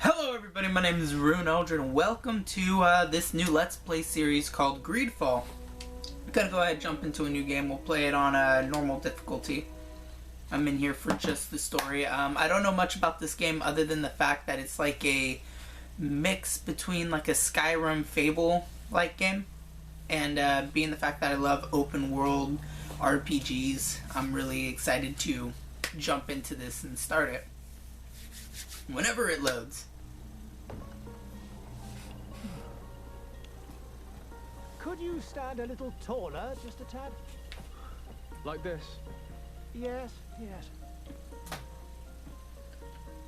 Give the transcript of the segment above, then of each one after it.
Hello everybody, my name is Rune Eldred and welcome to this new Let's Play series called GreedFall. I'm gonna go ahead and jump into a new game. We'll play it on a normal difficulty. I'm in here for just the story. I don't know much about this game other than the fact that it's like a mix between like a Skyrim Fable-like game and being the fact that I love open world RPGs, I'm really excited to jump into this and start it whenever it loads. Could you stand a little taller, just a tad? Like this? Yes, yes.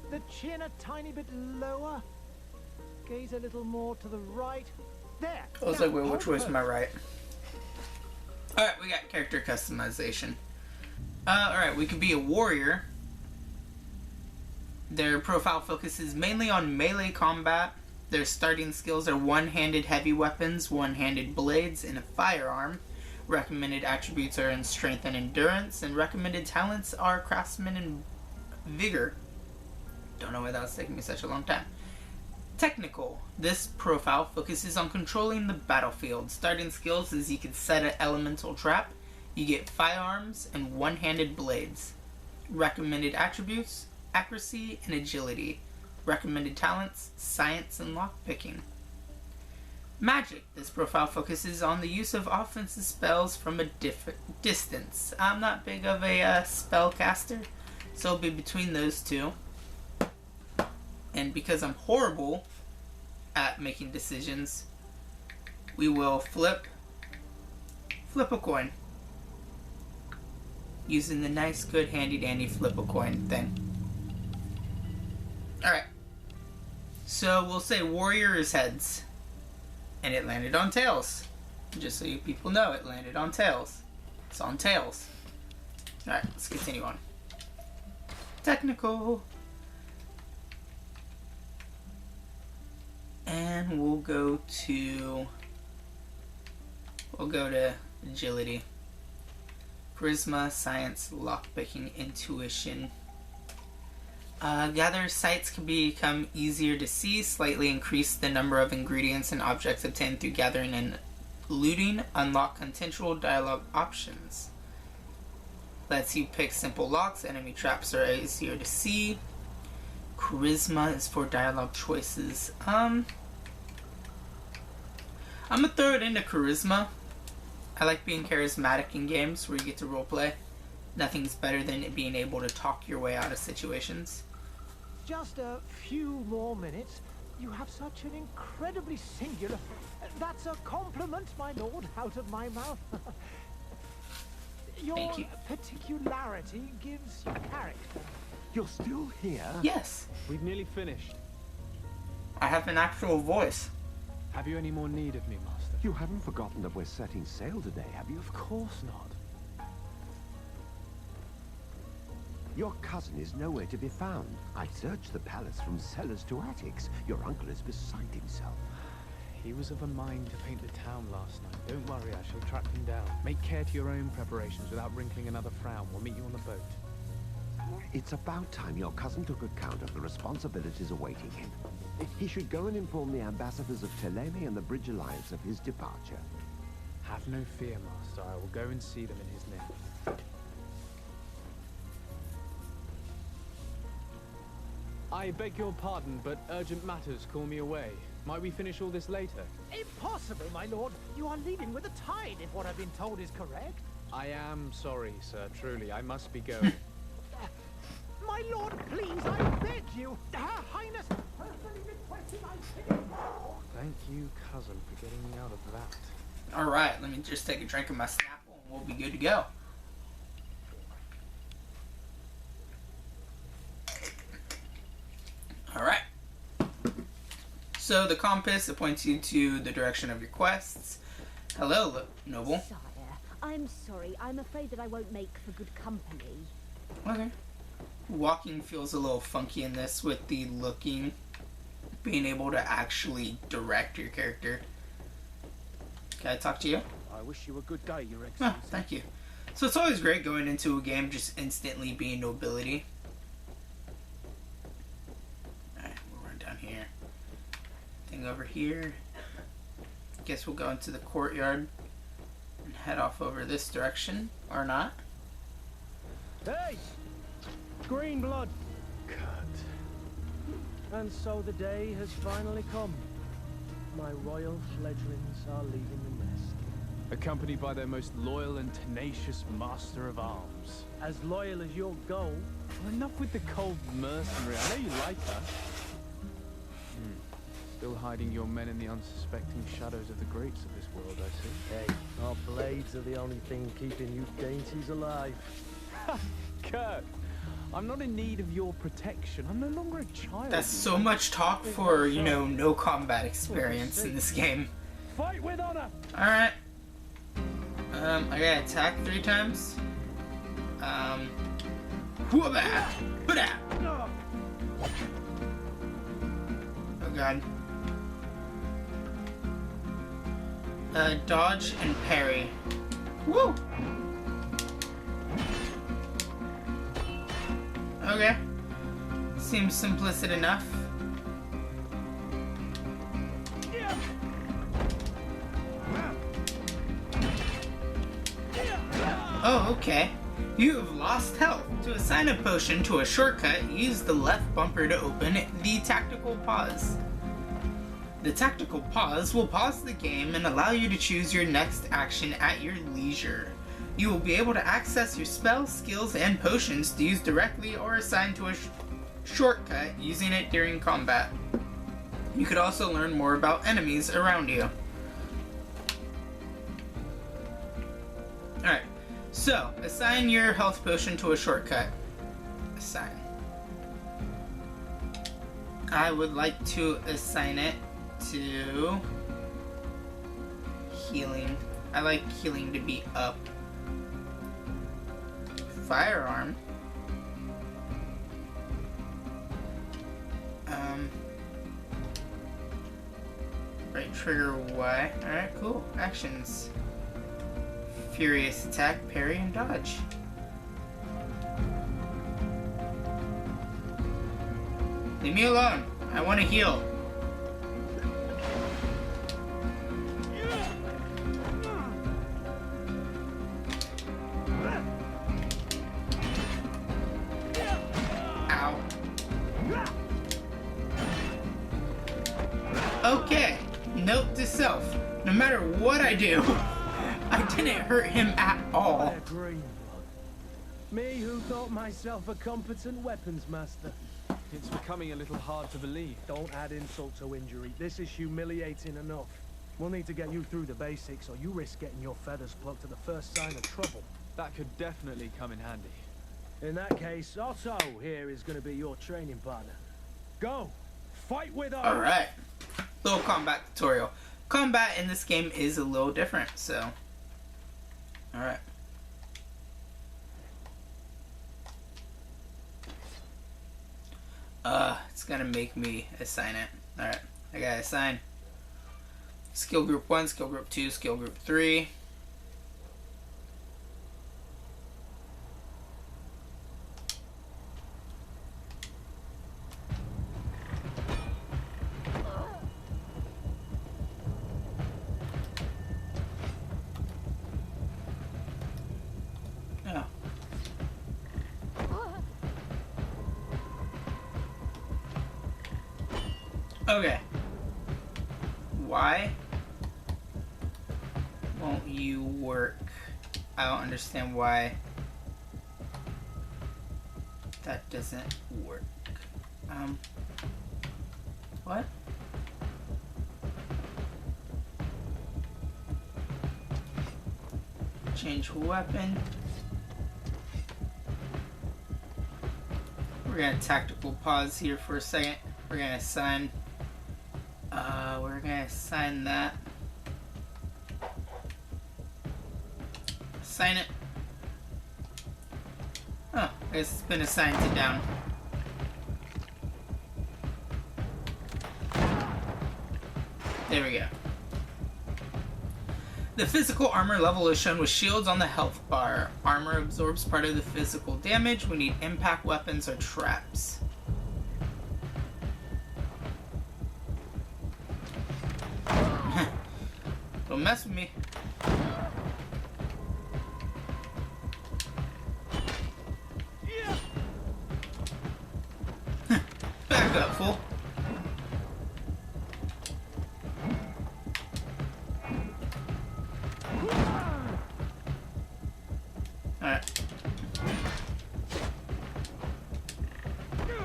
The chin a tiny bit lower. Gaze a little more to the right. There. I was like, wait, which way is my right? Alright, we got character customization. Alright, we could be a warrior. Their profile focuses mainly on melee combat. Their starting skills are one-handed heavy weapons, one-handed blades, and a firearm. Recommended attributes are in strength and endurance, and recommended talents are craftsman and vigor. Don't know why that was taking me such a long time. Technical. This profile focuses on controlling the battlefield. Starting skills is you can set an elemental trap, you get firearms, and one-handed blades. Recommended attributes: accuracy and agility. Recommended talents: science and lockpicking. Magic. This profile focuses on the use of offensive spells from a distance. I'm not big of a spellcaster, so it'll be between those two. And because I'm horrible at making decisions, we will flip a coin. Using the nice, good, handy-dandy flip a coin thing. Alright. So we'll say warrior is heads. And it landed on tails. Just so you people know, it landed on tails. It's on tails. Alright, let's continue on. Technical. And we'll go to agility. Charisma, science, lockpicking, intuition. Gather sites can become easier to see, slightly increase the number of ingredients and objects obtained through gathering and looting, unlock contextual dialogue options. Lets you pick simple locks, enemy traps are easier to see. Charisma is for dialogue choices. I'm gonna throw it into charisma. I like being charismatic in games where you get to roleplay. Nothing's better than being able to talk your way out of situations. Just a few more minutes. You have such an incredibly singular... That's a compliment, my lord, out of my mouth. Your particularity gives you character. You're still here? Yes. We've nearly finished. I have an actual voice. Have you any more need of me, Master? You haven't forgotten that we're setting sail today, have you? Of course not. Your cousin is nowhere to be found. I searched the palace from cellars to attics. Your uncle is beside himself. He was of a mind to paint the town last night. Don't worry, I shall track him down. Make care to your own preparations without wrinkling another frown. We'll meet you on the boat. It's about time your cousin took account of the responsibilities awaiting him. He should go and inform the ambassadors of Teleme and the Bridge Alliance of his departure. Have no fear, Master. I will go and see them in his name. I beg your pardon, but urgent matters call me away. Might we finish all this later? Impossible, my lord. You are leaving with the tide, if what I've been told is correct. I am sorry, sir. Truly, I must be going. My lord, please, I beg you. Her Highness personally requested I kill him. Thank you, cousin, for getting me out of that. Alright, let me just take a drink of my Snapple and we'll be good to go. Alright. So the compass, it points you to the direction of your quests. Hello, noble. Sire, I'm sorry. I'm afraid that I won't make for good company. Okay. Walking feels a little funky in this with the looking, being able to actually direct your character. Can I talk to you? I wish you a good day, Your Oh, Excellency. thank you. So it's always great going into a game just instantly being nobility. Alright, we'll run down here. here? Thing over here. Guess we'll go into the courtyard and head off over this direction, or not. Hey! Green blood! Cut. And so the day has finally come. My royal fledglings are leaving the nest. Accompanied by their most loyal and tenacious master of arms. As loyal as you'll go. Well, enough with the cold mercenary. I know you like her. Still hiding your men in the unsuspecting shadows of the greats of this world, I see. Hey, our blades are the only thing keeping you dainties alive. Kurt, I'm not in need of your protection. I'm no longer a child. That's so much talk for, you know, no combat experience in this game. Fight with honor! Alright. I gotta attack 3 times. Whoa-bah! Ba-da! Oh god. Dodge and parry. Woo! Okay. Seems simplistic enough. Oh, okay. You have lost health. To assign a potion to a shortcut, use the left bumper to open the tactical pause. The tactical pause will pause the game and allow you to choose your next action at your leisure. You will be able to access your spells, skills, and potions to use directly or assign to a shortcut using it during combat. You could also learn more about enemies around you. Alright, so assign your health potion to a shortcut. Assign. I would like to assign it to healing. I like healing to be up. Firearm. Right trigger Y. Alright, cool. Actions. Furious attack, parry, and dodge. Leave me alone. I want to heal. Ow. Okay. Note to self. No matter what I do, I didn't hurt him at all. What a green blood. Me who thought myself a competent weapons master. It's becoming a little hard to believe. Don't add insult to injury. This is humiliating enough. We'll need to get you through the basics, or you risk getting your feathers plucked at the first sign of trouble. That could definitely come in handy. In that case, Otto here is going to be your training partner. Go! Fight with us! Alright. Little combat tutorial. Combat in this game is a little different, so... Alright. It's gonna make me assign it. Alright, I gotta assign skill group 1, skill group 2, skill group 3. Oh. Okay. Why won't you work? I don't understand why that doesn't work. What? Change weapon. We're gonna tactical pause here for a second. We're gonna assign that. Assign it. Oh, I guess it's been assigned to down. There we go. The physical armor level is shown with shields on the health bar. Armor absorbs part of the physical damage. We need impact weapons or traps. Don't mess with me. Back up, fool. Alright.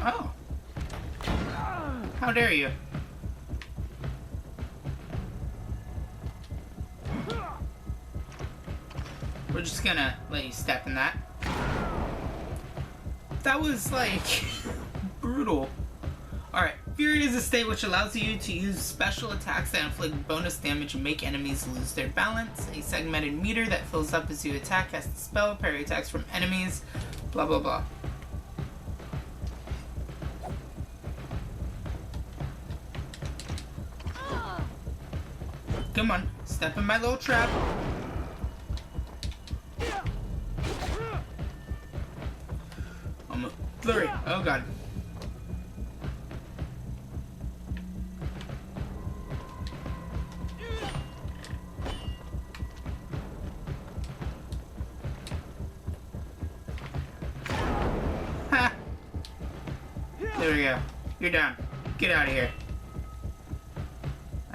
Oh. How dare you? We're just gonna let you step in that. That was, like, brutal. Alright, Fury is a state which allows you to use special attacks that inflict bonus damage and make enemies lose their balance. A segmented meter that fills up as you attack, cast a spell, parry attacks from enemies, blah blah blah. Come on, step in my little trap. Almost. Flurry. Oh god. Ha! There we go. You're down. Get out of here.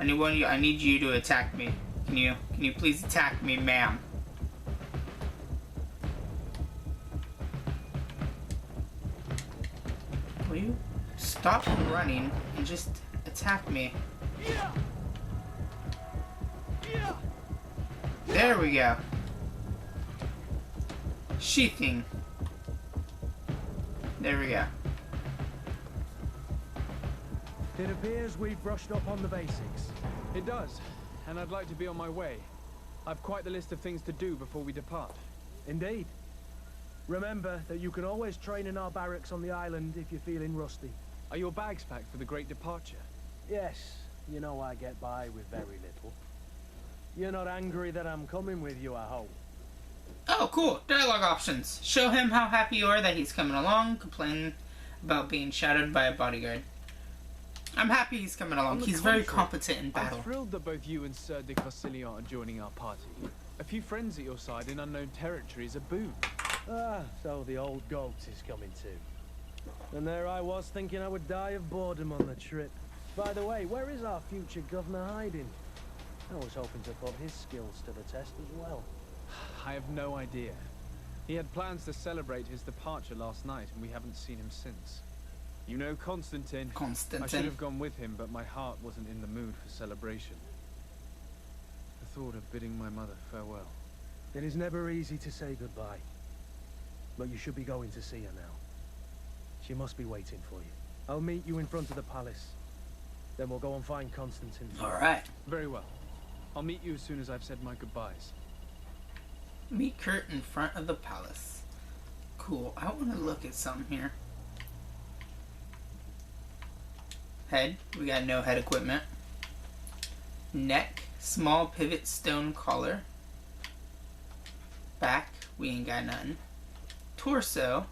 I need you to attack me. Can you please attack me, ma'am? Will you stop running and just attack me? There we go. Sheathing. There we go. It appears we've brushed up on the basics. It does, and I'd like to be on my way. I've quite the list of things to do before we depart. Indeed. Remember that you can always train in our barracks on the island if you're feeling rusty. Are your bags packed for the great departure? Yes, you know I get by with very little. You're not angry that I'm coming with you, I hope. Oh, cool. Dialogue options. Show him how happy you are that he's coming along. Complain about being shadowed by a bodyguard. I'm happy he's coming along. He's very competent in battle. I'm thrilled that both you and Sir de Corsilion are joining our party. A few friends at your side in unknown territory is a boon. Ah, so the old goat is coming too. And there I was thinking I would die of boredom on the trip. By the way, where is our future governor hiding? I was hoping to put his skills to the test as well. I have no idea. He had plans to celebrate his departure last night, and we haven't seen him since. You know Constantine. I should have gone with him, but my heart wasn't in the mood for celebration. The thought of bidding my mother farewell. It is never easy to say goodbye. But you should be going to see her now. She must be waiting for you. I'll meet you in front of the palace. Then we'll go and find Constantine. Alright. Very well. I'll meet you as soon as I've said my goodbyes. Meet Kurt in front of the palace. Cool. I want to look at something here. Head. We got no head equipment. Neck. Small pivot stone collar. Back. We ain't got nothing. Torso.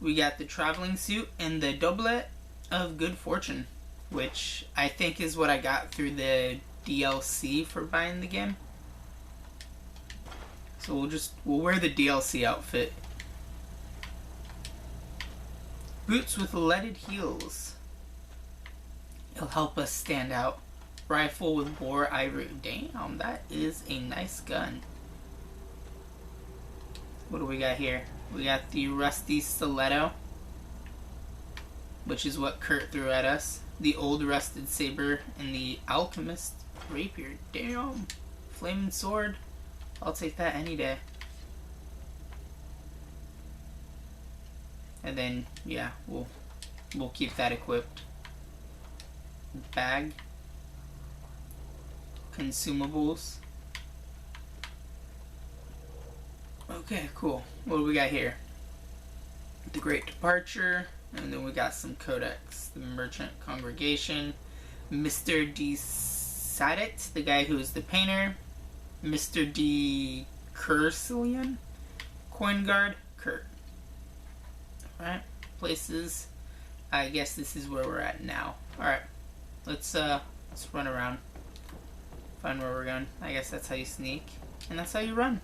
We got the traveling suit and the doublet of good fortune, which I think is what I got through the DLC for buying the game. So we'll wear the DLC outfit. Boots with leaded heels. It'll help us stand out. Rifle with bore ivory. Damn, that is a nice gun. What do we got here? We got the rusty stiletto, which is what Kurt threw at us. The old rusted saber and the alchemist rapier. Damn. Flaming sword. I'll take that any day. And then, yeah, we'll keep that equipped. Bag. Consumables. Okay, cool. What do we got here? The Great Departure. And then we got some codex. The Merchant Congregation. Mr. D. Sadet, the guy who is the painter. Mr. D. Cursilian. Coin Guard. Kurt. Alright. Places. I guess this is where we're at now. Alright. Let's run around. Find where we're going. I guess that's how you sneak. And that's how you run.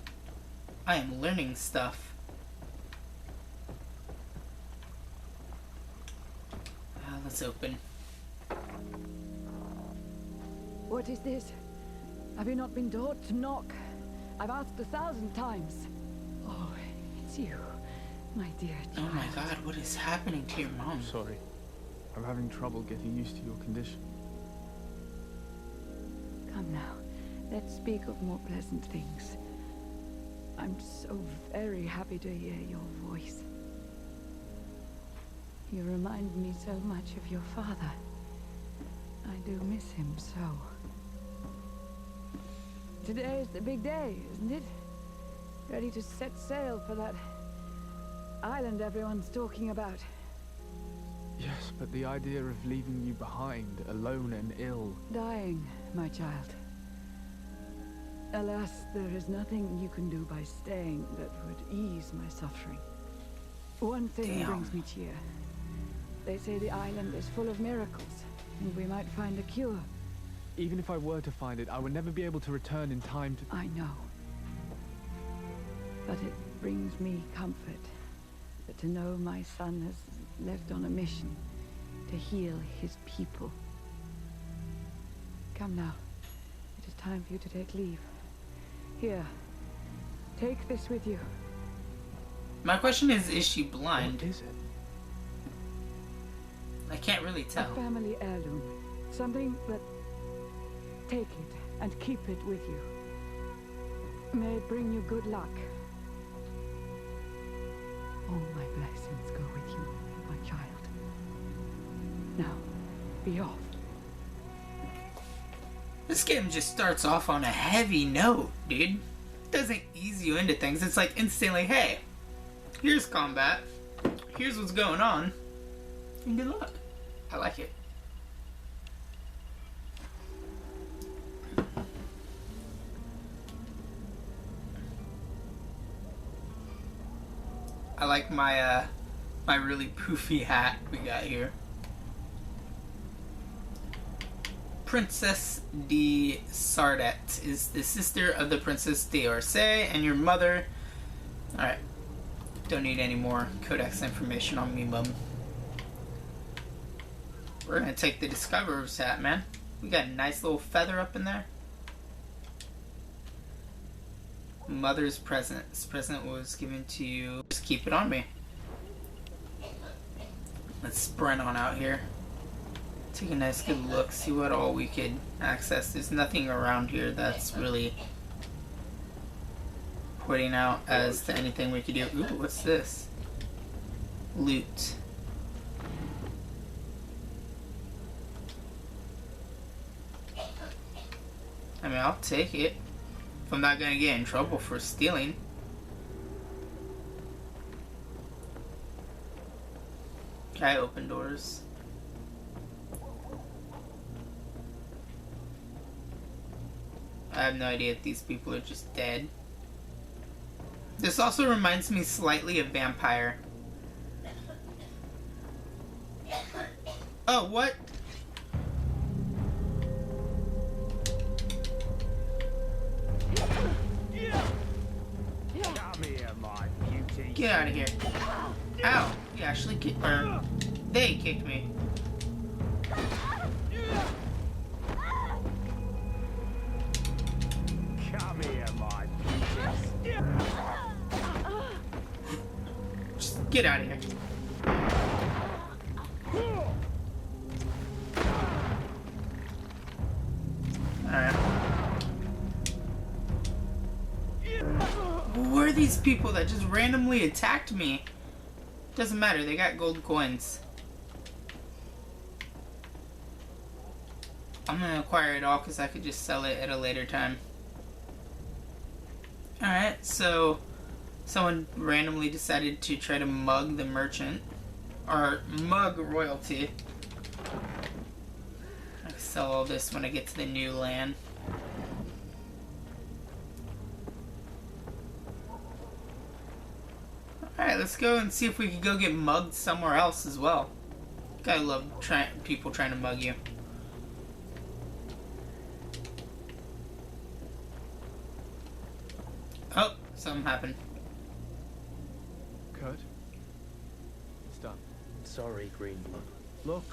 I am learning stuff. Let's open. What is this? Have you not been taught to knock? I've asked 1,000 times. Oh, it's you, my dear child. Oh my god, what is happening to your mom? Sorry. I'm having trouble getting used to your condition. Come now, let's speak of more pleasant things. I'm so very happy to hear your voice. You remind me so much of your father. I do miss him so. Today is the big day, isn't it? Ready to set sail for that island everyone's talking about. Yes, but the idea of leaving you behind, alone and ill... Dying, my child. Alas, there is nothing you can do by staying that would ease my suffering. One thing brings me cheer. They say the island is full of miracles, and we might find a cure. Even if I were to find it, I would never be able to return in time to... I know. But it brings me comfort that to know my son has left on a mission to heal his people. Come now. It is time for you to take leave. Here. Take this with you. My question is she blind? What is it? I can't really tell. A family heirloom. Something that... Take it and keep it with you. May it bring you good luck. All my blessings go with you, my child. Now, be off. This game just starts off on a heavy note, dude. It doesn't ease you into things. It's like instantly, hey, here's combat. Here's what's going on. And good luck. I like it. I like my my really poofy hat we got here. Princess de Sardet is the sister of the Princess d'Orsay and your mother. Alright. Don't need any more codex information on me, mum. We're gonna take the Discoverer's hat, man. We got a nice little feather up in there. Mother's present. This present was given to you. Just keep it on me. Let's sprint on out here. Take a nice good look. See what all we could access. There's nothing around here that's really pointing out as to anything we could do. Ooh, what's this? Loot. I mean, I'll take it. If I'm not gonna get in trouble for stealing. Can I open doors? I have no idea if these people are just dead. This also reminds me slightly of Vampire. Oh, what? Get out of here. Ow. You actually kicked me. They kicked me. Come here, my Just get out of here. Alright. Who are these people that just randomly attacked me? Doesn't matter, they got gold coins. I'm gonna acquire it all because I could just sell it at a later time. Alright, so someone randomly decided to try to mug the merchant. Or mug royalty. I can sell all this when I get to the new land. Alright, let's go and see if we can go get mugged somewhere else as well. I love people trying to mug you. Something happened. Kurt? It's done. Sorry, Greenblood. Look,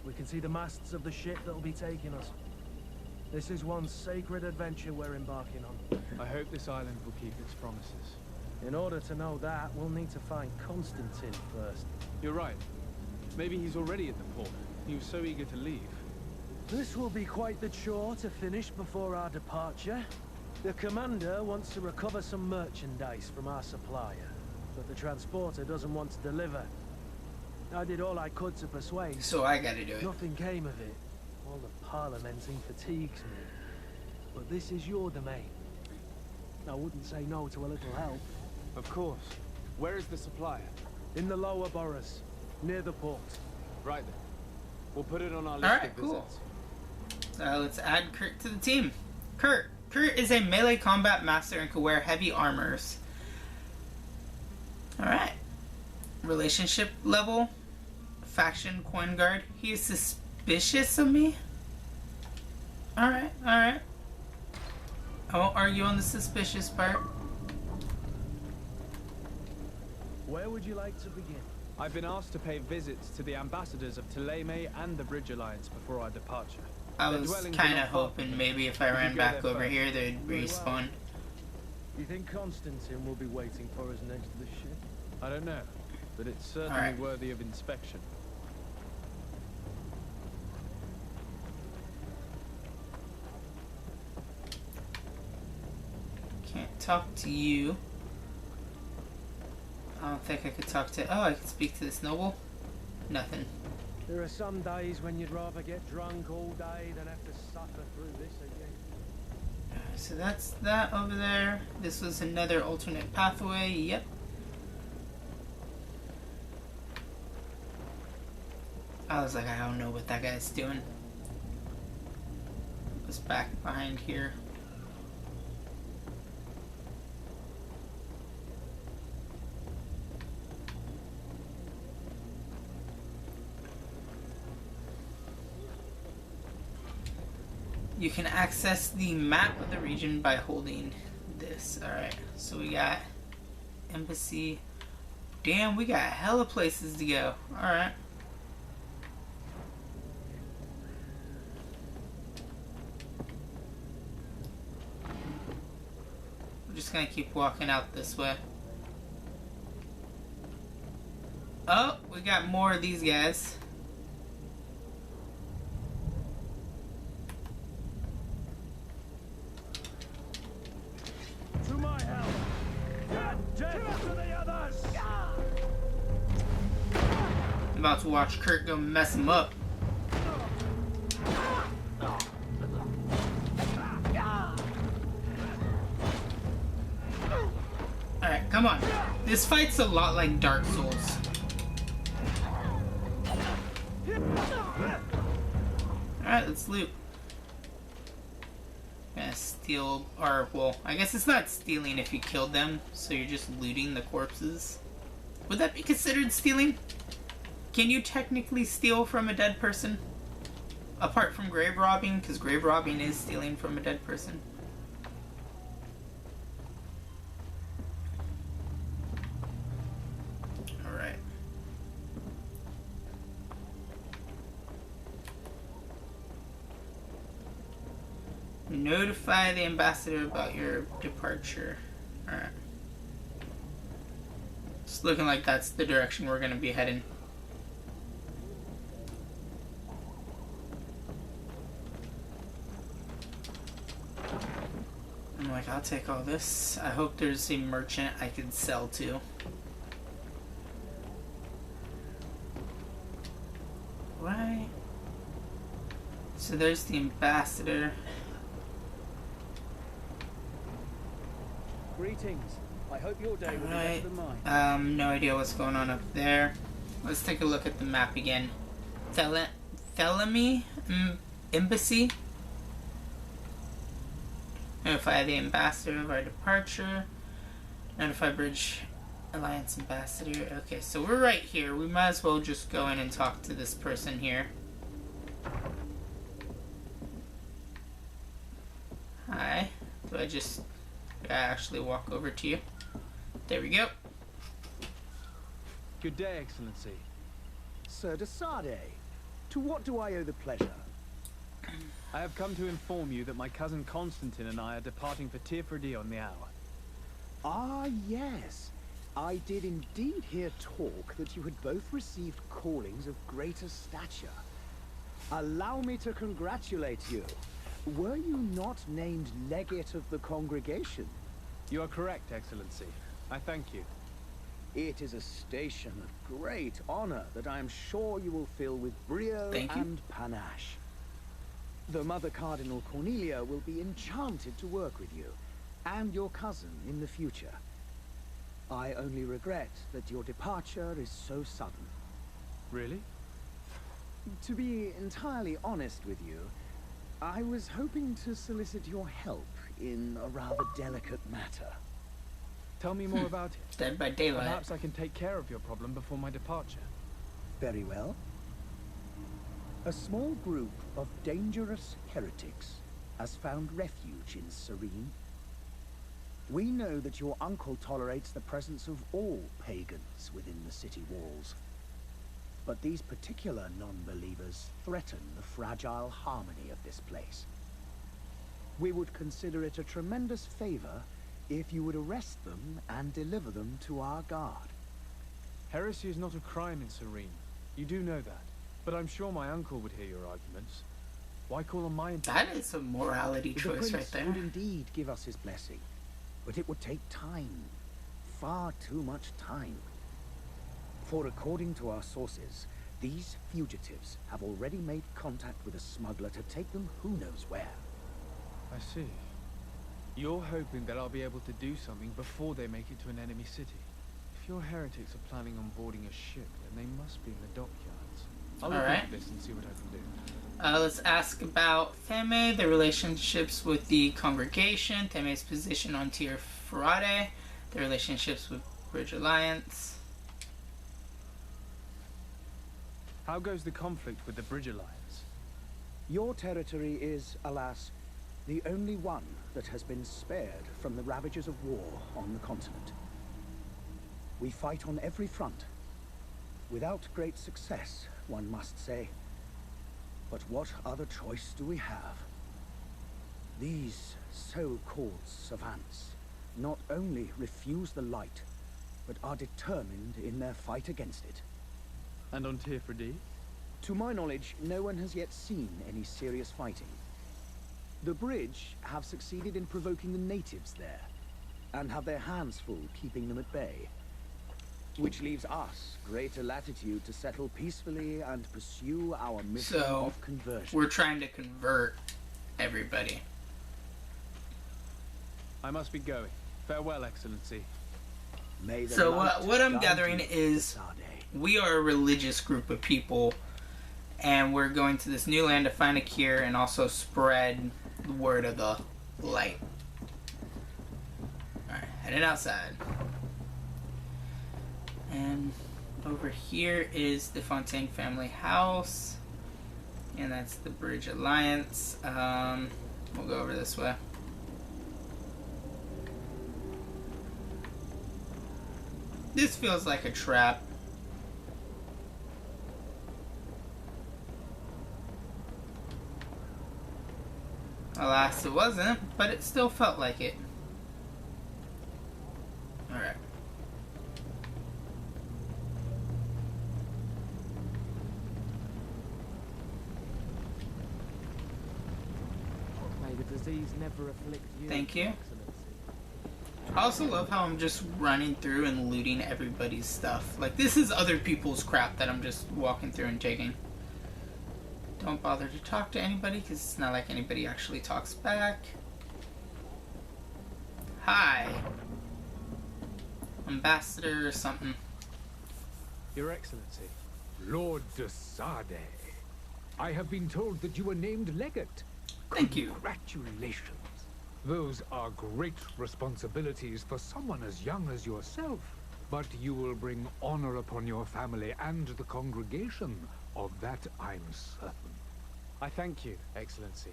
we can see the masts of the ship that'll be taking us. This is one sacred adventure we're embarking on. I hope this island will keep its promises. In order to know that, we'll need to find Constantine first. You're right. Maybe he's already at the port. He was so eager to leave. This will be quite the chore to finish before our departure. The commander wants to recover some merchandise from our supplier, but the transporter doesn't want to deliver. I did all I could to persuade. So I gotta do it. Nothing came of it. All the parliamenting fatigues me. But this is your domain. I wouldn't say no to a little help. Of course. Where is the supplier? In the lower boroughs, near the port. Right then. We'll put it on our list of visits. Let's add Kurt to the team. Kurt is a melee combat master and can wear heavy armors. Alright. Relationship level. Faction coin guard. He is suspicious of me? Alright. I won't argue on the suspicious part. Where would you like to begin? I've been asked to pay visits to the ambassadors of Thélème and the Bridge Alliance before our departure. I was kind of hoping maybe if I ran back over here, they'd respawn. You think Constantine will be waiting for us next to the ship? I don't know, but it's certainly worthy of inspection. Can't talk to you. I don't think I could talk to... Oh, I could speak to this noble? Nothing. There are some days when you'd rather get drunk all day than have to suffer through this again. So that's that over there. This was another alternate pathway. Yep. I was like, I don't know what that guy's doing. What's back behind here? You can access the map of the region by holding this. Alright, so we got embassy. Damn, we got hella places to go. Alright. We're just gonna keep walking out this way. Oh, we got more of these guys. I'm about to watch Kurt go mess him up. Alright, come on. This fight's a lot like Dark Souls. Alright, let's loot. Gonna steal, or, well, I guess it's not stealing if you killed them, so you're just looting the corpses. Would that be considered stealing? Can you technically steal from a dead person? Apart from grave robbing, because grave robbing is stealing from a dead person. Alright. Notify the ambassador about your departure. Alright. It's looking like that's the direction we're going to be heading. I'm like, I'll take all this. I hope there's a merchant I can sell to. Right. So there's the ambassador. Greetings. I hope your day will be better than mine. No idea what's going on up there. Let's take a look at the map again. Thélème Embassy. Notify the ambassador of our departure. Notify Bridge Alliance ambassador. Okay, so we're right here. We might as well just go in and talk to this person here. Hi. Do I just I actually walk over to you. There we go. Good day, Excellency. Sir de Sardet, to what do I owe the pleasure? I have come to inform you that my cousin Constantine and I are departing for Tirfredi on the hour. Ah, yes. I did indeed hear talk that you had both received callings of greater stature. Allow me to congratulate you. Were you not named legate of the congregation? You are correct, Excellency. I thank you. It is a station of great honor that I am sure you will fill with brio and panache. The Mother Cardinal Cornelia will be enchanted to work with you, and your cousin in the future. I only regret that your departure is so sudden. Really? To be entirely honest with you, I was hoping to solicit your help in a rather delicate matter. Tell me more about it. Dead by daylight. Perhaps I can take care of your problem before my departure. Very well. A small group of dangerous heretics has found refuge in Serene. We know that your uncle tolerates the presence of all pagans within the city walls. But these particular non-believers threaten the fragile harmony of this place. We would consider it a tremendous favor if you would arrest them and deliver them to our guard. Heresy is not a crime in Serene. You do know that. But I'm sure my uncle would hear your arguments. Why call on my That is a morality choice right there. The Prince would indeed give us his blessing. But it would take time. Far too much time. For according to our sources, these fugitives have already made contact with a smuggler to take them who knows where. I see. You're hoping that I'll be able to do something before they make it to an enemy city. If your heretics are planning on boarding a ship, then they must be in the dockyards. I'll look into this and see what I can do. Let's ask about Theme, their relationships with the congregation, Theme's position on Tirfredi, their relationships with Bridge Alliance. How goes the conflict with the Bridge Alliance? Your territory is, alas, the only one that has been spared from the ravages of war on the continent. We fight on every front. Without great success, one must say. But what other choice do we have? These so-called savants not only refuse the light, but are determined in their fight against it. And on Tirfredi? To my knowledge, no one has yet seen any serious fighting. The Bridge have succeeded in provoking the natives there, and have their hands full keeping them at bay. Which leaves us greater latitude to settle peacefully and pursue our mission of conversion. We're trying to convert everybody. I must be going. Farewell, Excellency. So what I'm gathering is we are a religious group of people, and we're going to this new land to find a cure and also spread the word of the light. Alright, heading outside. And over here is the Fontaine family house. And that's the Bridge Alliance. We'll go over this way. This feels like a trap. Alas, it wasn't, but it still felt like it. Alright. May the disease never afflict you. Thank you. I also love how I'm just running through and looting everybody's stuff. Like, this is other people's crap that I'm just walking through and taking. Don't bother to talk to anybody, because it's not like anybody actually talks back. Hi. Ambassador or something. Your Excellency. Lord de Sardet, I have been told that you were named legate. Thank you. Congratulations. Those are great responsibilities for someone as young as yourself. But you will bring honor upon your family and the congregation. Of that I'm certain. I thank you, Excellency.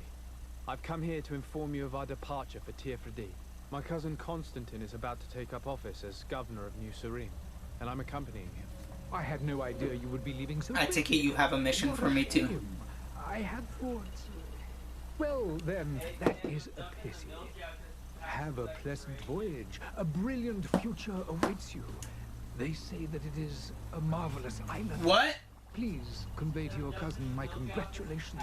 I've come here to inform you of our departure for Tirfredi. My cousin Constantine is about to take up office as governor of New Serene, and I'm accompanying him. I had no idea you would be leaving so I take it you have a mission for me too. I had thought... Well, then, that is a pity. Have a pleasant voyage. A brilliant future awaits you. They say that it is a marvelous island. What? Please convey to your cousin my congratulations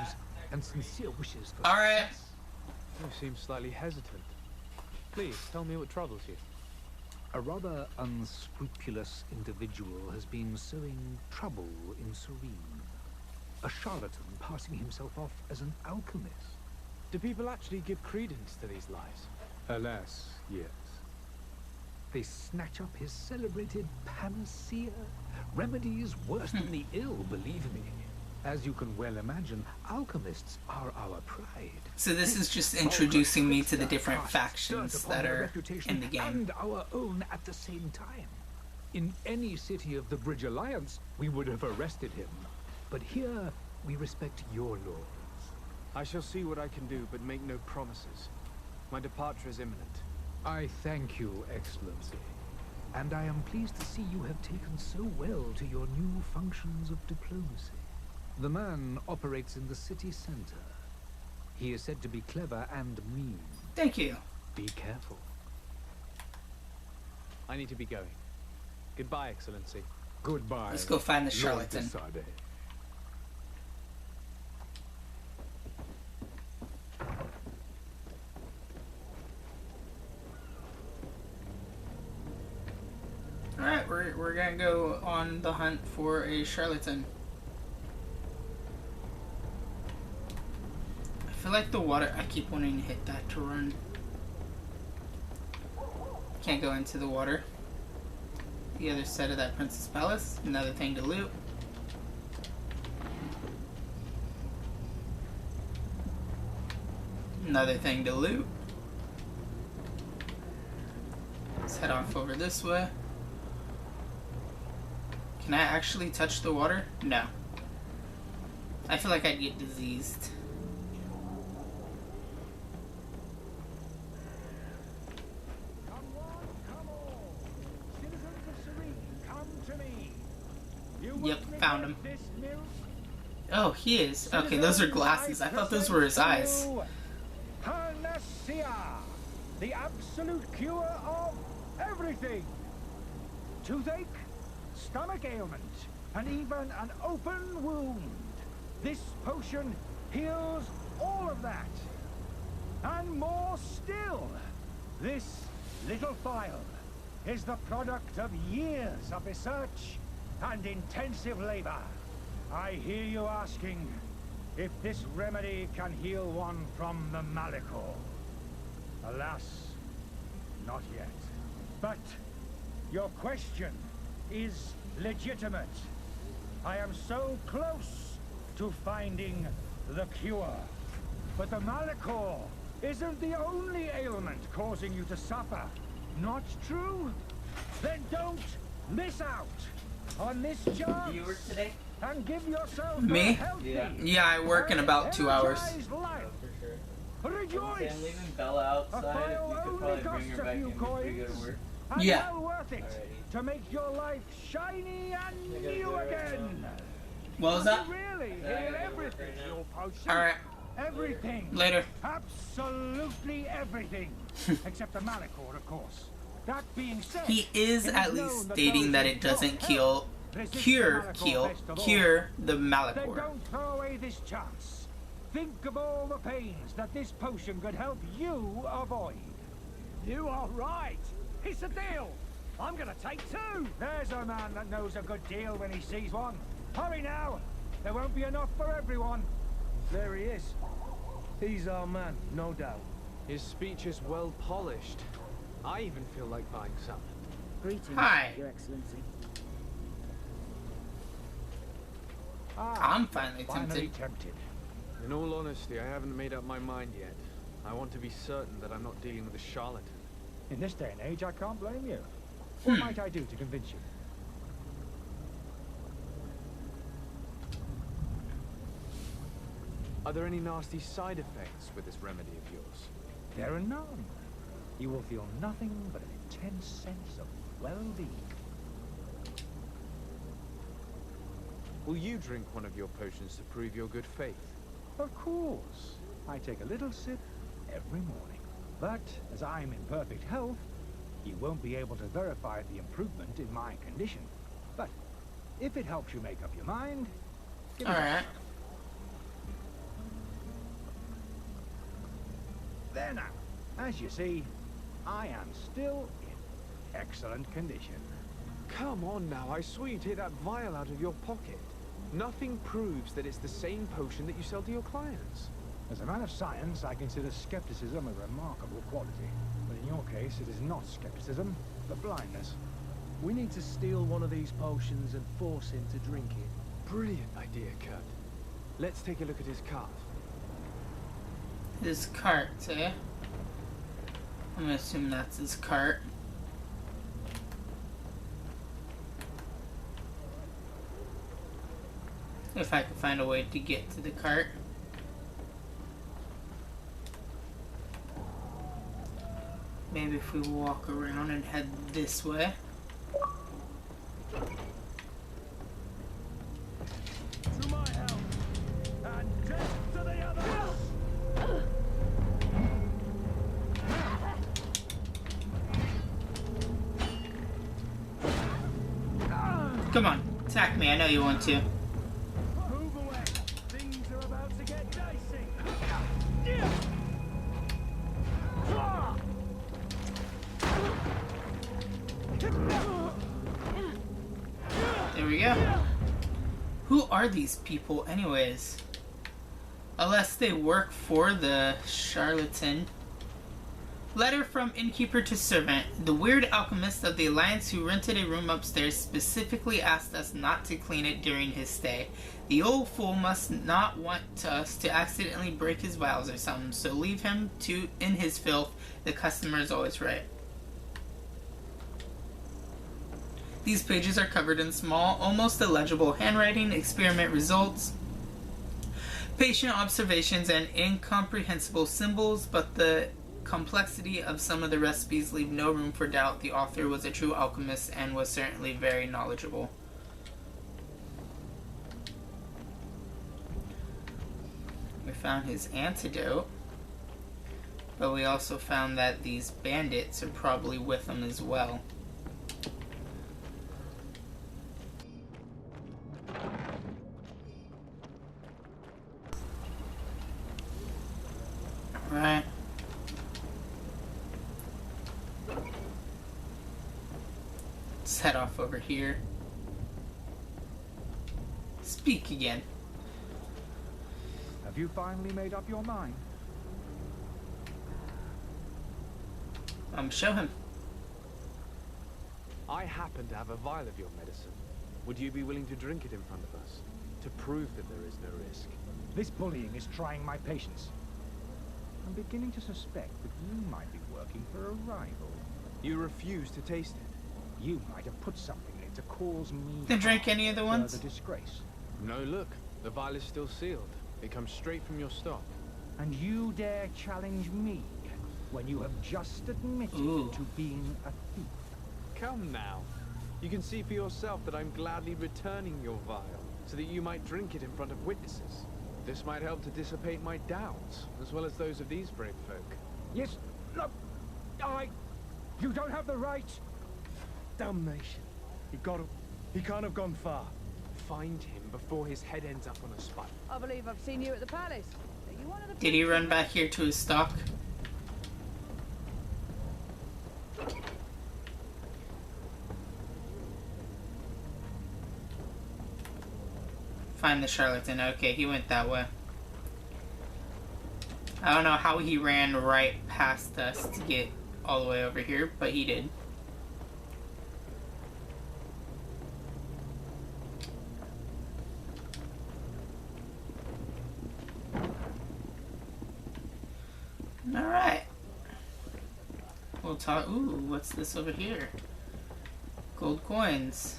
and sincere wishes for Alright. success. You seem slightly hesitant. Please, tell me what troubles you. A rather unscrupulous individual has been sowing trouble in Serene. A charlatan passing himself off as an alchemist. Do people actually give credence to these lies? Alas, yes. They snatch up his celebrated panacea. Remedies worse than the ill, believe me. As you can well imagine, alchemists are our pride. So this is just introducing me to the different factions that are in the game. And our own at the same time. In any city of the Bridge Alliance, we would have arrested him. But here, we respect your laws. I shall see what I can do, but make no promises. My departure is imminent. I thank you, Excellency. And I am pleased to see you have taken so well to your new functions of diplomacy. The man operates in the city center. He is said to be clever and mean. Thank you. Be careful. I need to be going. Goodbye, Excellency. Goodbye. Let's go find the Lord charlatan. Desade. Alright, we're gonna go on the hunt for a charlatan. I feel like the water, I keep wanting to hit that to run. Can't go into the water. The other side of that Princess Palace, another thing to loot. Another thing to loot. Let's head off over this way. Can I actually touch the water? No. I feel like I'd get diseased. Come on. Citizens of Serene, come to me. Yep, found him. Oh, he is. Okay, those are glasses. I thought those were his eyes. Panacea, the absolute cure of everything. Toothache, stomach ailment, and even an open wound. This potion heals all of that. And more still. This little phial is the product of years of research and intensive labor. I hear you asking if this remedy can heal one from the mythical. Alas, not yet. But your question is legitimate. I am so close to finding the cure. But the mythical isn't the only ailment causing you to suffer. Not true? Then don't miss out on this chance. Viewer today? And give yourself Me? a healthy, Yeah, I work in about 2 hours. energized life. Rejoice! I'm leaving Bella outside. If you could probably bring her back in before you go to work. And Yeah. well worth it Alrighty. to make your life shiny and gotta new go right again. What was that? Really I heal gotta go everything. right now. Your potion. Alright, Everything. later. Absolutely everything. Except the Malachor, of course. That being said, He is it at known least that stating those that who it doesn't don't cure help resist the Malachor best of all. cure the Then Malachor. don't throw away this chance. Think of all the pains that this potion could help you avoid. You are right. It's a deal. I'm gonna take 2. There's a man that knows a good deal when he sees one. Hurry now. There won't be enough for everyone. There he is. He's our man, no doubt. His speech is well polished. I even feel like buying some. Greetings, Hi. Your Excellency. I'm finally tempted. tempted. In all honesty, I haven't made up my mind yet. I want to be certain that I'm not dealing with a charlatan. In this day and age, I can't blame you. What might I do to convince you? Are there any nasty side effects with this remedy of yours? There are none. You will feel nothing but an intense sense of well-being. Will you drink one of your potions to prove your good faith? Of course. I take a little sip every morning. But as I'm in perfect health, you won't be able to verify the improvement in my condition. But if it helps you make up your mind, give it a Alright. There now. As you see, I am still in excellent condition. Come on now, I swear you take that vial out of your pocket. Nothing proves that it's the same potion that you sell to your clients. As a man of science, I consider skepticism a remarkable quality. But in your case, it is not skepticism, but blindness. We need to steal one of these potions and force him to drink it. Brilliant idea, Kurt. Let's take a look at his cart. His cart, eh? I'm gonna assume that's his cart. If I can find a way to get to the cart. Maybe if we walk around and head this way. To my help, and death to the others! Come on, attack me. I know you want to. Move away. Things are about to get dicey. There we go. Who are these people anyways? Unless they work for the charlatan. Letter from innkeeper to servant. The weird alchemist of the Alliance who rented a room upstairs specifically asked us not to clean it during his stay. The old fool must not want us to accidentally break his vows or something, so leave him in his filth. The customer is always right. These pages are covered in small, almost illegible handwriting, experiment results, patient observations, and incomprehensible symbols, but the complexity of some of the recipes leave no room for doubt. The author was a true alchemist and was certainly very knowledgeable. We found his antidote, but we also found that these bandits are probably with him as well. Alright. Let's head off over here. Speak again. Have you finally made up your mind? Show him. I happen to have a vial of your medicine. Would you be willing to drink it in front of us? To prove that there is no risk? This bullying is trying my patience. I'm beginning to suspect that you might be working for a rival. You refuse to taste it. You might have put something in it to cause me To drink any of the ones? further disgrace. No, look. The vial is still sealed. It comes straight from your stock. And you dare challenge me when you have just admitted to being a thief. Come now. You can see for yourself that I'm gladly returning your vial, so that you might drink it in front of witnesses. This might help to dissipate my doubts, as well as those of these brave folk. Yes, no, you don't have the right. Damnation. He can't have gone far. Find him before his head ends up on a spike. I believe I've seen you at the palace. Are you one of the Did he run back here to his stock? Find the charlatan. Okay, he went that way. I don't know how he ran right past us to get all the way over here, but he did. Alright. We'll talk. Ooh, what's this over here? Gold coins.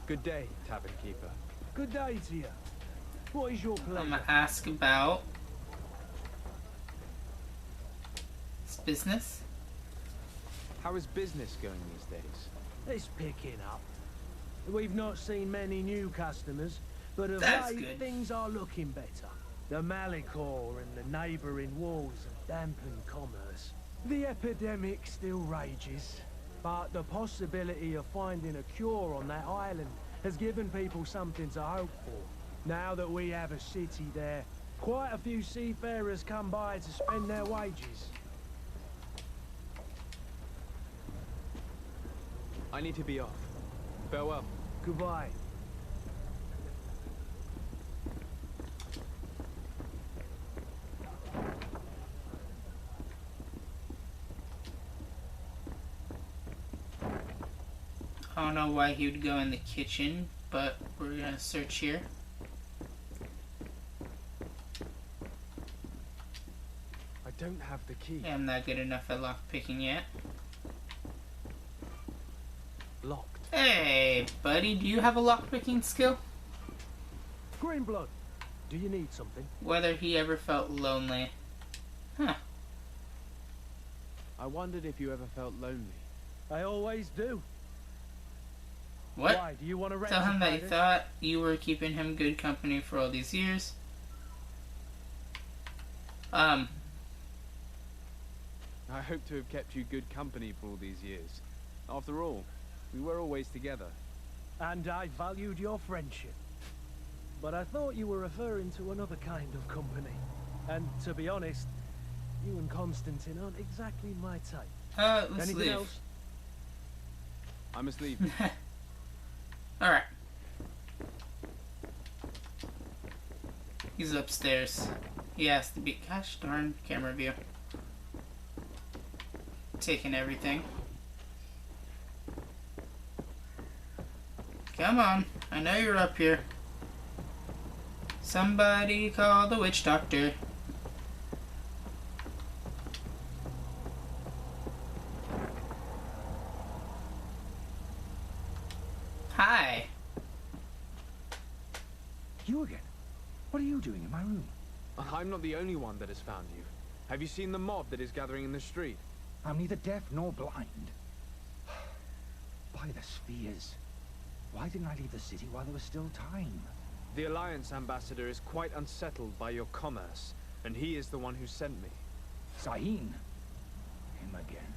Good day, tavern keeper. Good day to you. What is your I'm pleasure? gonna ask about business? How is business going these days? It's picking up. We've not seen many new customers, but of That's late good. things are looking better. The mythical and the neighbouring wars have dampened commerce. The epidemic still rages, but the possibility of finding a cure on that island has given people something to hope for. Now that we have a city there, quite a few seafarers come by to spend their wages. I need to be off. Farewell. Goodbye. I don't know why he would go in the kitchen, but we're gonna search here. I don't have the key. I'm not good enough at lockpicking yet. Locked. Hey, buddy, do you have a lockpicking skill? Greenblood, do you need something? Whether he ever felt lonely. Huh. I wondered if you ever felt lonely. I always do. What? Why, do you want to Tell him that you rectify this? thought you were keeping him good company for all these years. I hope to have kept you good company for all these years. After all, we were always together. And I valued your friendship. But I thought you were referring to another kind of company. And to be honest, you and Constantine aren't exactly my type. Let's Anything leave. else? I must leave. Alright. He's upstairs. He has to be. Gosh darn camera view. Taking everything. Come on. I know you're up here. Somebody call the witch doctor. Hi. You again? What are you doing in my room? I'm not the only one that has found you. Have you seen the mob that is gathering in the street? I'm neither deaf nor blind. By the spheres. Why didn't I leave the city while there was still time? The Alliance ambassador is quite unsettled by your commerce, and he is the one who sent me. Sahin. Him again.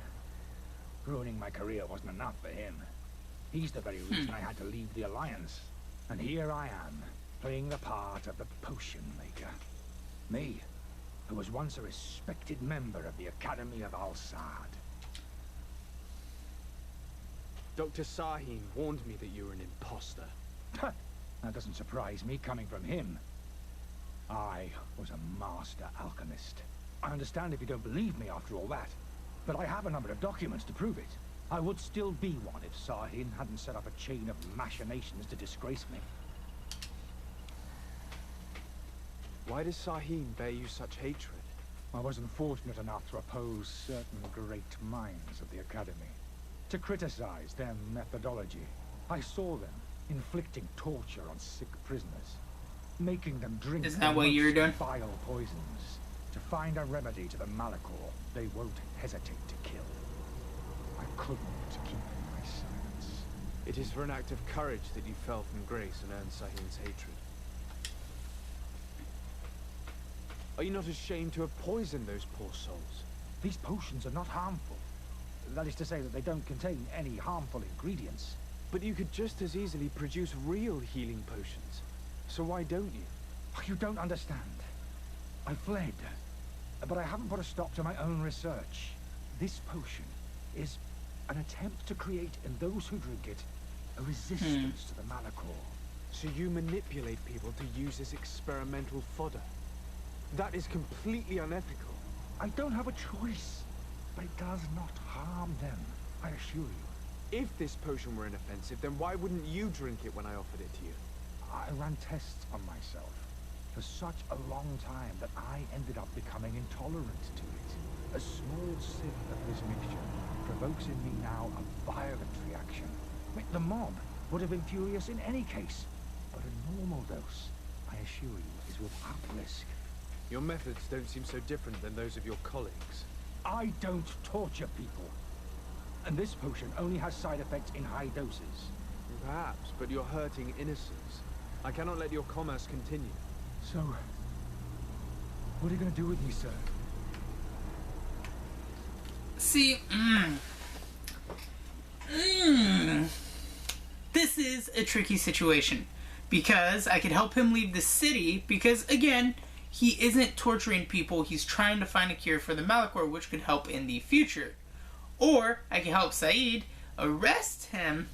Ruining my career wasn't enough for him. He's the very reason I had to leave the Alliance. And here I am, playing the part of the potion maker. Me, who was once a respected member of the Academy of Al-Sad. Dr. Sahin warned me that you were an imposter. That doesn't surprise me, coming from him. I was a master alchemist. I understand if you don't believe me after all that, but I have a number of documents to prove it. I would still be one if Sahin hadn't set up a chain of machinations to disgrace me. Why does Sahin bear you such hatred? I wasn't fortunate enough to oppose certain great minds of the Academy. To criticize their methodology. I saw them inflicting torture on sick prisoners. Making them drink Isn't that what you were doing? vile poisons. To find a remedy to the malachor they won't hesitate to kill. I couldn't keep my silence. It is for an act of courage that you fell from grace and earned Sahin's hatred. Are you not ashamed to have poisoned those poor souls? These potions are not harmful. That is to say that they don't contain any harmful ingredients. But you could just as easily produce real healing potions. So why don't you? You don't understand. I fled, but I haven't put a stop to my own research. This potion is an attempt to create in those who drink it a resistance to the malachor. So you manipulate people to use as experimental fodder. That is completely unethical. I don't have a choice, but it does not harm them, I assure you. If this potion were inoffensive, then why wouldn't you drink it when I offered it to you? I ran tests on myself for such a long time that I ended up becoming intolerant to it. A small sip of this mixture provokes in me now a violent reaction. The mob would have been furious in any case, but a normal dose, I assure you, is without risk. Your methods don't seem so different than those of your colleagues. I don't torture people. And this potion only has side effects in high doses. Perhaps, but you're hurting innocents. I cannot let your commerce continue. So, what are you going to do with me, sir? See, this is a tricky situation. Because I could help him leave the city, because, again, he isn't torturing people, he's trying to find a cure for the Malachor, which could help in the future. Or, I can help Saeed, arrest him,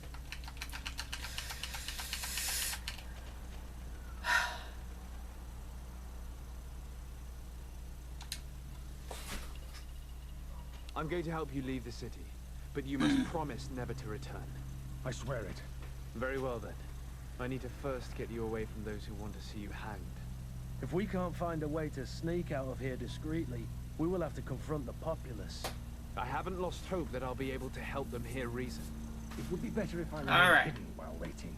I'm going to help you leave the city, but you must promise never to return. I swear it. Very well then. I need to first get you away from those who want to see you hanged. If we can't find a way to sneak out of here discreetly, we will have to confront the populace. I haven't lost hope that I'll be able to help them hear reason. It would be better if I Alright. hidden while waiting.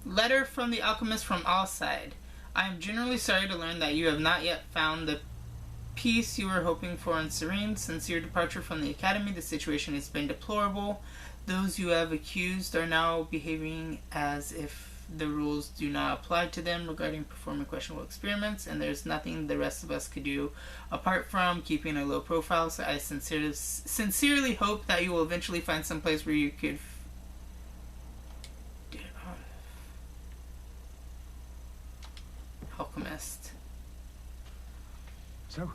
Letter from the alchemist from Al-Side. I am genuinely sorry to learn that you have not yet found the peace you were hoping for in Serene. Since your departure from the Academy, the situation has been deplorable. Those you have accused are now behaving as if the rules do not apply to them regarding performing questionable experiments, and there's nothing the rest of us could do apart from keeping a low profile. So I sincerely hope that you will eventually find some place where you could alchemist. So,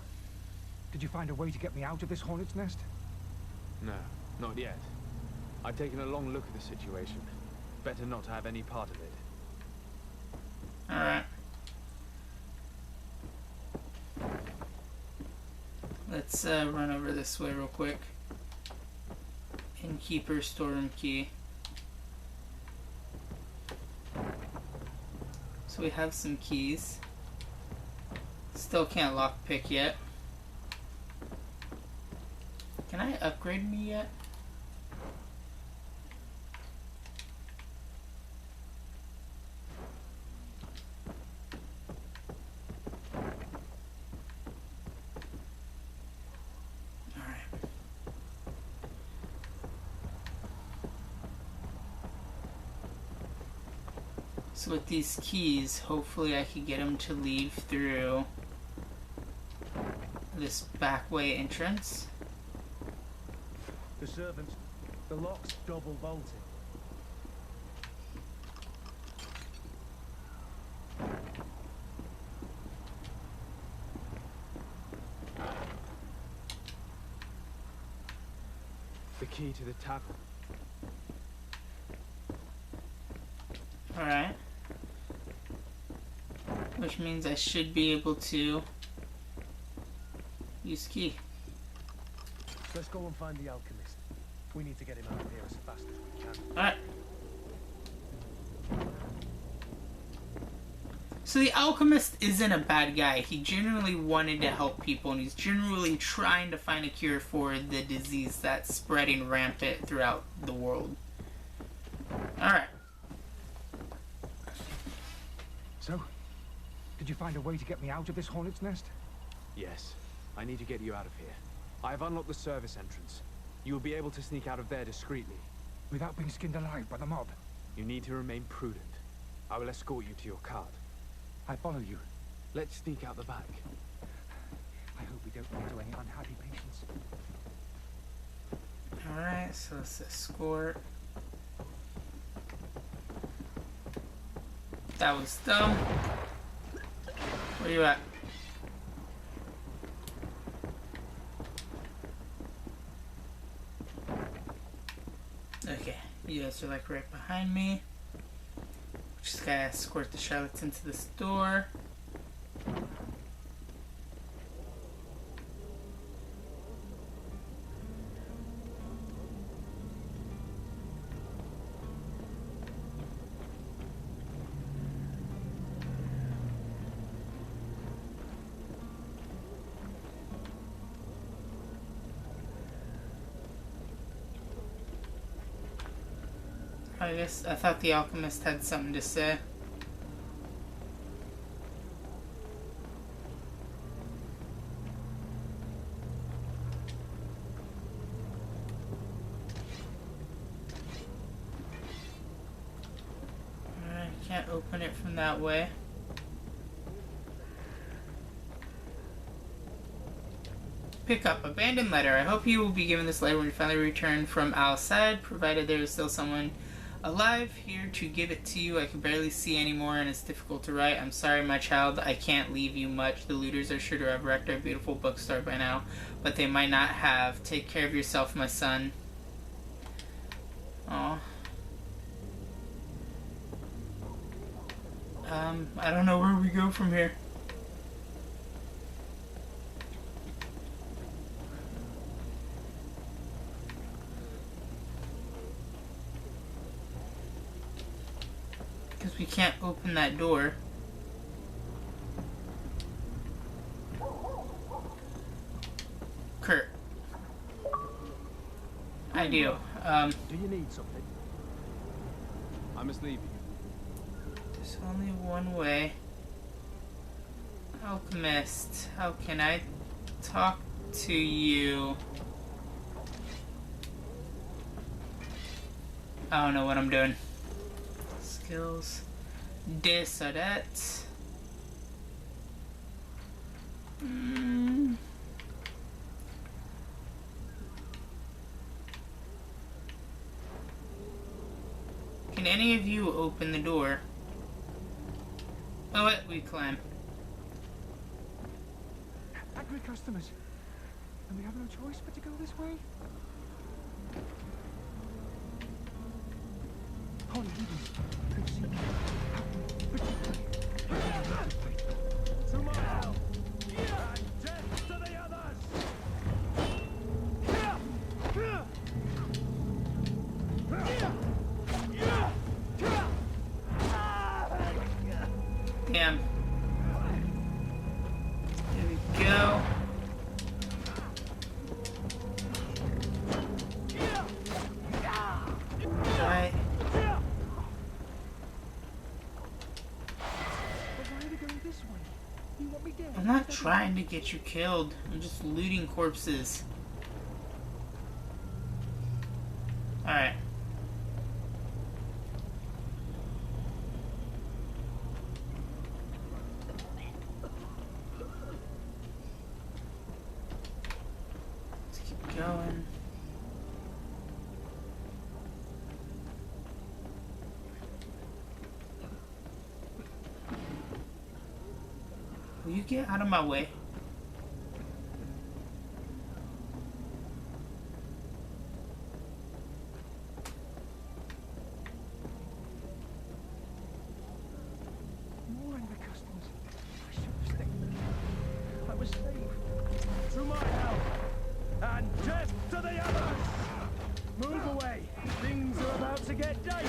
did you find a way to get me out of this hornet's nest? No, not yet. I've taken a long look at the situation. Better not to have any part of it. Alright. Let's run over this way real quick. Innkeeper storeroom key. So we have some keys. Still can't lockpick yet. Can I upgrade me yet? So with these keys, hopefully I can get them to leave through this back way entrance. The servants, the lock's double bolted. The key to the tavern. Alright. Which means I should be able to use key. Let's go and find the alchemist. We need to get him out of here as fast as we can. Alright. So the alchemist isn't a bad guy. He genuinely wanted to help people, and he's genuinely trying to find a cure for the disease that's spreading rampant throughout the world. Alright. So, did you find a way to get me out of this hornet's nest? Yes. I need to get you out of here. I have unlocked the service entrance. You will be able to sneak out of there discreetly. Without being skinned alive by the mob? You need to remain prudent. I will escort you to your cart. I follow you. Let's sneak out the back. I hope we don't run into any unhappy patients. Alright, so let's escort. That was dumb. Where you at? Okay, you guys are like right behind me. Just gotta escort the Charlottes into the store. I thought the alchemist had something to say. Can't open it from that way. Pick up. Abandoned letter. I hope you will be given this letter when you finally return from Al-Sad, provided there is still someone alive here to give it to you. I can barely see anymore and it's difficult to write. I'm sorry, my child. I can't leave you much. The looters are sure to have wrecked our beautiful bookstore by now, but they might not have. Take care of yourself, my son. Aw. I don't know where we go from here. Because we can't open that door. Kurt. I do. Do you need something? I must leave you. There's only one way. Alchemist, how can I talk to you? I don't know what I'm doing. Skills. Desodet. Can any of you open the door? Oh, wait, we climb. Angry customers. And we have no choice but to go this way? Holy to my help! And death to the others! Damn. There we go. Right. I'm not trying to get you killed. I'm just looting corpses. Alright. Let's keep going. Will you get out of my way? More angry customers. I should have stayed. I was safe. To my help! And death to the others! Move away! Things are about to get dicey!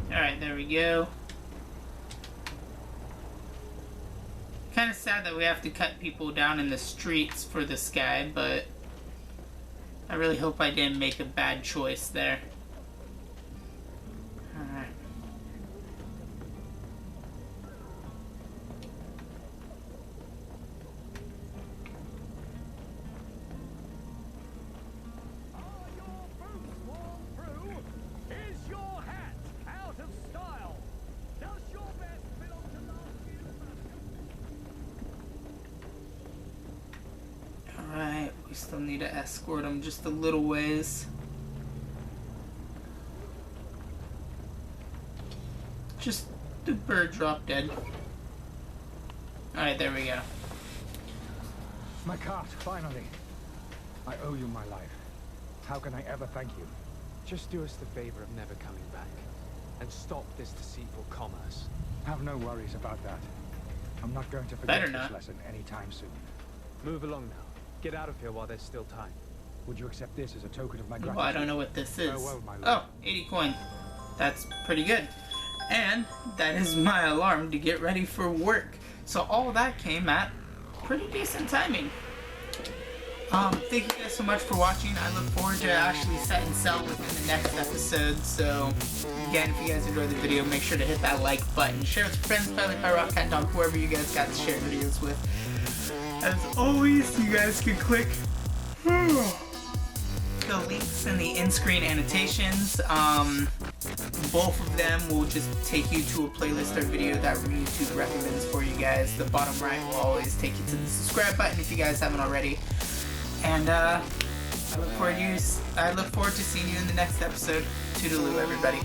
Alright, there we go. Kind of sad that we have to cut people down in the streets for this guy, but I really hope I didn't make a bad choice there. Alright. Alright, we still need to escort him just a little ways. Just the bird dropped dead. Alright, there we go. My cart, finally. I owe you my life. How can I ever thank you? Just do us the favor of never coming back. And stop this deceitful commerce. Have no worries about that. I'm not going to forget this lesson anytime soon. Move along now. Get out of here while there's still time. Would you accept this as a token of my gratitude? Well, I don't know what this is. Farewell, my lord. Oh, 80 coin. That's pretty good. And that is my alarm to get ready for work. So all that came at pretty decent timing. Thank you guys so much for watching. I look forward to actually setting sail within the next episode. So, again, if you guys enjoyed the video, make sure to hit that like button. Share with your friends, family, rock, cat, dog, whoever you guys got to share videos with. As always, you guys can click the links in the in-screen annotations. Both of them will just take you to a playlist or video that YouTube recommends for you guys. The bottom right will always take you to the subscribe button if you guys haven't already. And I look forward to seeing you in the next episode. Toodaloo, everybody.